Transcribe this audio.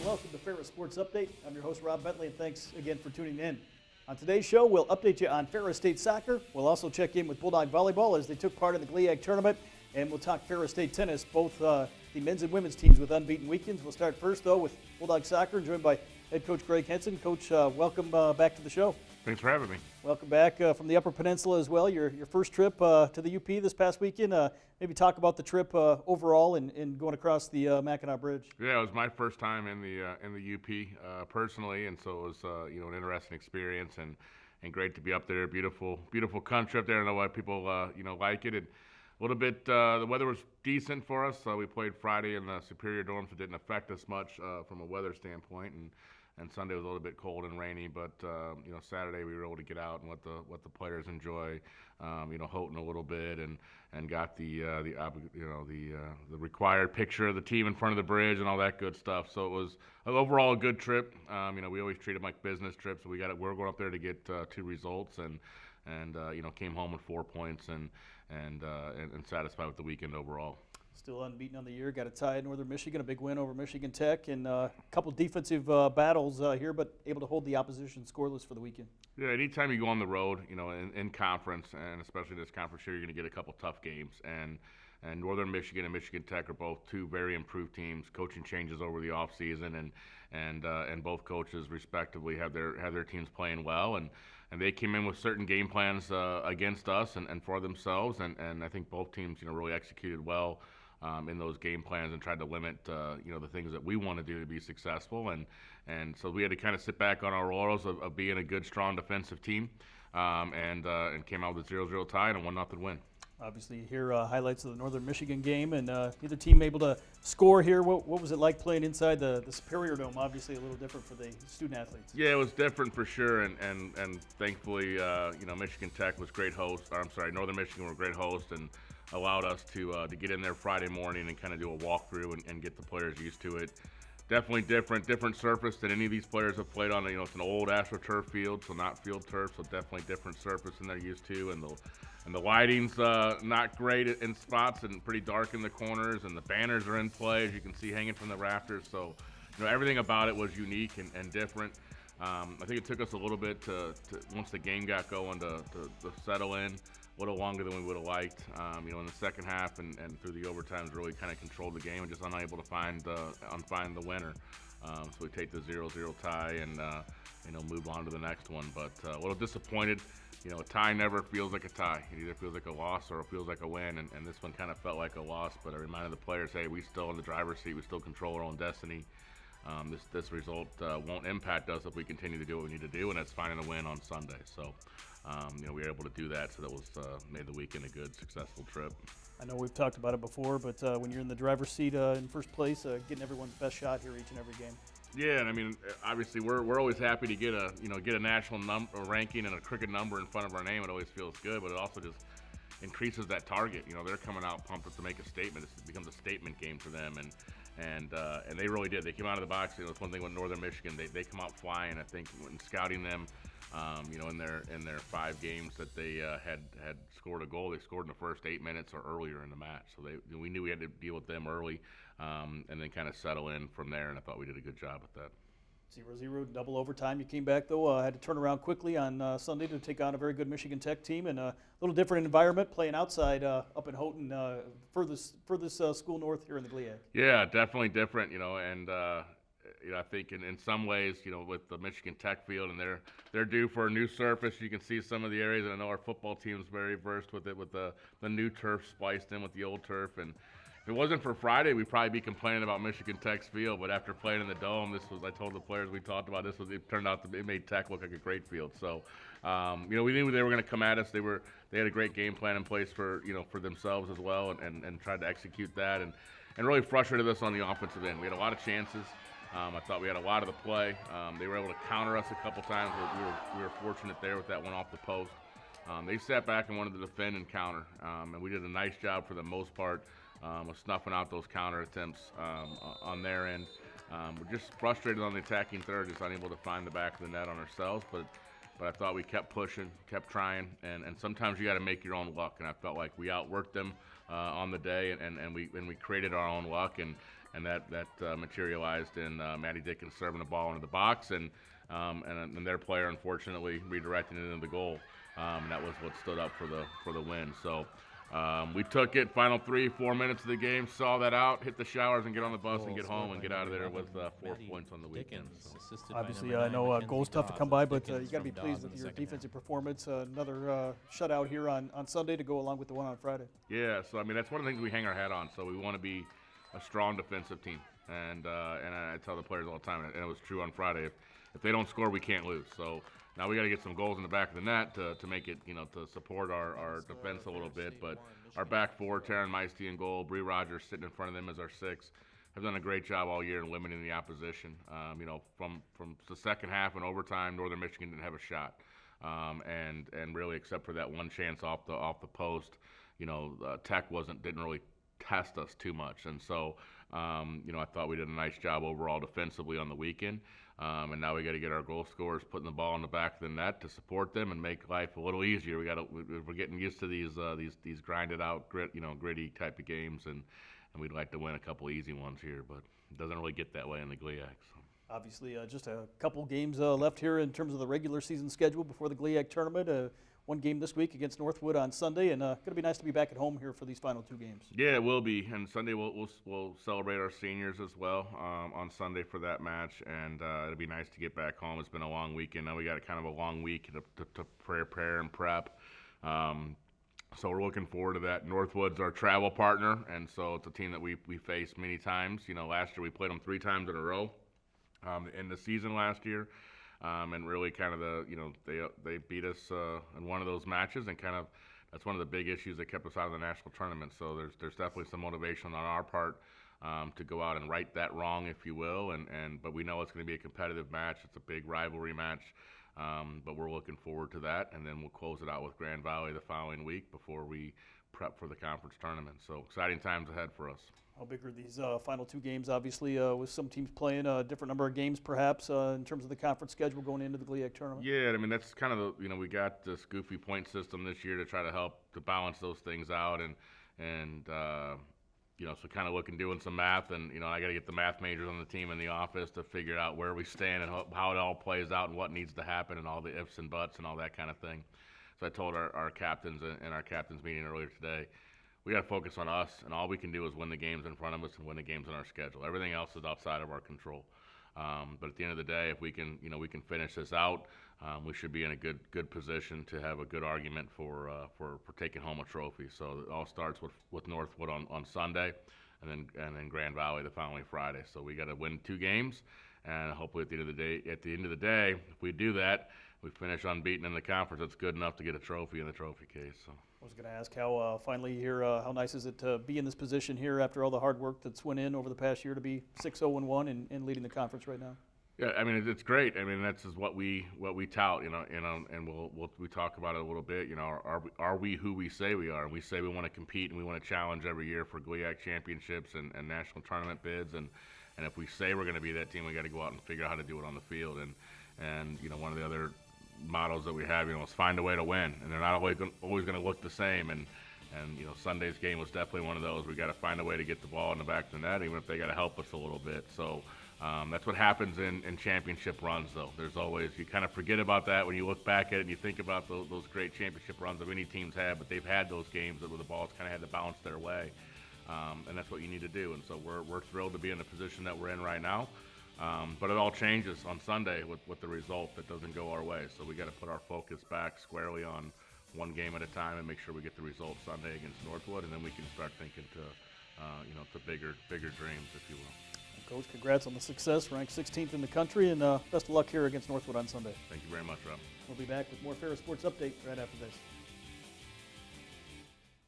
welcome to Ferris Sports Update. I'm your host, Rob Bentley, and thanks again for tuning in. On today's show, we'll update you on Ferris State soccer. We'll also check in with Bulldog volleyball as they took part in the GLIAC tournament, and we'll talk Ferris State tennis, both the men's and women's teams with unbeaten weekends. We'll start first, though, with Bulldog soccer, joined by head coach Greg Henson. Coach, welcome back to the show. Thanks for having me. Welcome back from the Upper Peninsula as well. Your first trip to the UP this past weekend. Maybe talk about the trip overall and going across the Mackinac Bridge. Yeah, it was my first time in the UP personally, and so it was an interesting experience and great to be up there. Beautiful country up there. I know why people like it. And a little bit the weather was decent for us. We played Friday in the Superior Dome, so it didn't affect us much from a weather standpoint. And Sunday was a little bit cold and rainy, but Saturday we were able to get out and let the players enjoy, Houghton a little bit and got the required picture of the team in front of the bridge and all that good stuff. So it was overall a good trip. We always treat them like business trips. We're going up there to get 2 results and came home with 4 points and satisfied with the weekend overall. Still unbeaten on the year, got a tie at Northern Michigan, a big win over Michigan Tech, and a couple defensive battles here, but able to hold the opposition scoreless for the weekend. Yeah, anytime you go on the road, in conference, and especially this conference here, you're going to get a couple tough games. And Northern Michigan and Michigan Tech are both 2 very improved teams. Coaching changes over the offseason, and both coaches respectively have their teams playing well, and they came in with certain game plans against us and for themselves, and I think both teams really executed well in those game plans and tried to limit the things that we want to do to be successful, and so we had to kind of sit back on our laurels of being a good, strong defensive team, and came out with a 0-0 tie and a 1-0 win. Obviously, you hear highlights of the Northern Michigan game, and neither team able to score here. What was it like playing inside the Superior Dome? Obviously, a little different for the student athletes. Yeah, it was different for sure, and thankfully, Michigan Tech was great host. Northern Michigan were great host and allowed us to get in there Friday morning and kind of do a walkthrough and get the players used to it. Definitely different surface than any of these players have played on. It's an old AstroTurf field, so not field turf, so definitely different surface than they're used to, and the lighting's not great in spots and pretty dark in the corners, and the banners are in play, as you can see, hanging from the rafters. So, everything about it was unique and different. I think it took us a little bit to once the game got going to settle in. A little longer than we would have liked. In the second half and through the overtimes, really kind of controlled the game and just unable to find the winner. So we take the 0-0 tie and move on to the next one. But a little disappointed. A tie never feels like a tie. It either feels like a loss or it feels like a win, and this one kind of felt like a loss. But I reminded the players, hey, we still in the driver's seat. We still control our own destiny. This result won't impact us if we continue to do what we need to do, and that's finding a win on Sunday. So, we were able to do that, so that was made the weekend a good, successful trip. I know we've talked about it before, but when you're in the driver's seat in first place, getting everyone's best shot here each and every game. Yeah, and I mean, obviously, we're always happy to get a national ranking and a cricket number in front of our name. It always feels good, but it also just increases that target. They're coming out pumped up to make a statement. It becomes a statement game for them, and they really did. They came out of the box. It's one thing with Northern Michigan. They come out flying. I think when scouting them, in their 5 games that they had scored a goal, they scored in the first 8 minutes or earlier in the match. So we knew we had to deal with them early, and then kind of settle in from there. And I thought we did a good job with that. 0-0, double overtime. You came back, though, had to turn around quickly on Sunday to take on a very good Michigan Tech team, and a little different environment, playing outside up in Houghton, furthest school north here in the GLIAC. Yeah, definitely different, and I think in some ways, with the Michigan Tech field, and they're due for a new surface. You can see some of the areas, and I know our football team's very versed with it, with the new turf spliced in with the old turf. And if it wasn't for Friday, we'd probably be complaining about Michigan Tech's field. But after playing in the Dome, I told the players we talked about, it turned out it made Tech look like a great field. So, we knew they were going to come at us. They had a great game plan in place for themselves as well, and tried to execute that, and really frustrated us on the offensive end. We had a lot of chances. I thought we had a lot of the play. They were able to counter us a couple times. We were fortunate there with that one off the post. They sat back and wanted to defend and counter, and we did a nice job for the most part of snuffing out those counter attempts on their end. We're just frustrated on the attacking third, just unable to find the back of the net on ourselves. But I thought we kept pushing, kept trying, and sometimes you got to make your own luck. And I felt like we outworked them on the day, and we created our own luck, and and that materialized in Matty Dickens serving the ball into the box, and their player unfortunately redirecting it into the goal, and that was what stood up for the win. So. We took it, final 3-4 minutes of the game, saw that out, hit the showers, and get on the bus and get home and get out of there with 4 points on the weekend. So. Obviously, I know goals tough to come by, but you got to be pleased with your defensive performance. Another shutout here on Sunday to go along with the one on Friday. Yeah, so I mean that's one of the things we hang our hat on. So we want to be a strong defensive team, and I tell the players all the time, and it was true on Friday. If they don't score, we can't lose. So. Now we got to get some goals in the back of the net to make it, to support our defense a little bit. But our back four, Taryn Meisty in goal, Bree Rogers sitting in front of them as our six, have done a great job all year in limiting the opposition. From the second half and overtime, Northern Michigan didn't have a shot, and really except for that one chance off the post, Tech didn't really test us too much. And so, I thought we did a nice job overall defensively on the weekend. And now we got to get our goal scorers putting the ball in the back of the net to support them and make life a little easier. We're getting used to these grinded out gritty type of games, and we'd like to win a couple easy ones here, but it doesn't really get that way in the GLIAC. So. Obviously, just a couple games left here in terms of the regular season schedule before the GLIAC tournament. One game this week against Northwood on Sunday, and going to be nice to be back at home here for these final 2 games. Yeah, it will be, and Sunday we'll celebrate our seniors as well on Sunday for that match, and it'll be nice to get back home. It's been a long weekend. Now we got kind of a long week to prepare and prep. So we're looking forward to that. Northwood's our travel partner, and so it's a team that we faced many times. Last year we played them 3 times in a row in the season last year. And really kind of they beat us in one of those matches, and kind of that's one of the big issues that kept us out of the national tournament. So there's definitely some motivation on our part to go out and right that wrong, if you will, but we know it's going to be a competitive match. It's a big rivalry match, but we're looking forward to that, and then we'll close it out with Grand Valley the following week before we prep for the conference tournament. So exciting times ahead for us. How big are these final 2 games, obviously, with some teams playing a different number of games, perhaps, in terms of the conference schedule going into the GLIAC tournament? Yeah, I mean, that's kind of we got this goofy point system this year to try to help to balance those things out, and so kind of doing some math, and, I got to get the math majors on the team in the office to figure out where we stand and how it all plays out and what needs to happen and all the ifs and buts and all that kind of thing. So I told our captains in our captains meeting earlier today, we got to focus on us, and all we can do is win the games in front of us and win the games on our schedule. Everything else is outside of our control. But at the end of the day, if we can finish this out, we should be in a good position to have a good argument for taking home a trophy. So it all starts with Northwood on Sunday, and then Grand Valley the following Friday. So we got to win 2 games, and hopefully at the end of the day, if we do that, we finish unbeaten in the conference. That's good enough to get a trophy in the trophy case. So. I was going to ask how finally here, how nice is it to be in this position here after all the hard work that's went in over the past year to be 6-0-1 and leading the conference right now? Yeah, I mean it's great. I mean that's just what we tout, and we talk about it a little bit. Are we who we say we are? And we say we want to compete and we want to challenge every year for GLIAC championships and national tournament bids. And if we say we're going to be that team, we got to go out and figure out how to do it on the field. And one of the other mottos that we have, is find a way to win, and they're not always going to look the same. And Sunday's game was definitely one of those. We got to find a way to get the ball in the back of the net, even if they got to help us a little bit. So that's what happens in championship runs, though. There's always, you kind of forget about that when you look back at it and you think about those great championship runs that any teams have, but they've had those games where the ball's kind of had to bounce their way, and that's what you need to do. And so we're thrilled to be in the position that we're in right now. But it all changes on Sunday with the result that doesn't go our way. So we got to put our focus back squarely on one game at a time and make sure we get the result Sunday against Northwood, and then we can start thinking to bigger dreams, if you will. Coach, congrats on the success, ranked 16th in the country, and best of luck here against Northwood on Sunday. Thank you very much, Rob. We'll be back with more Ferris Sports Update right after this.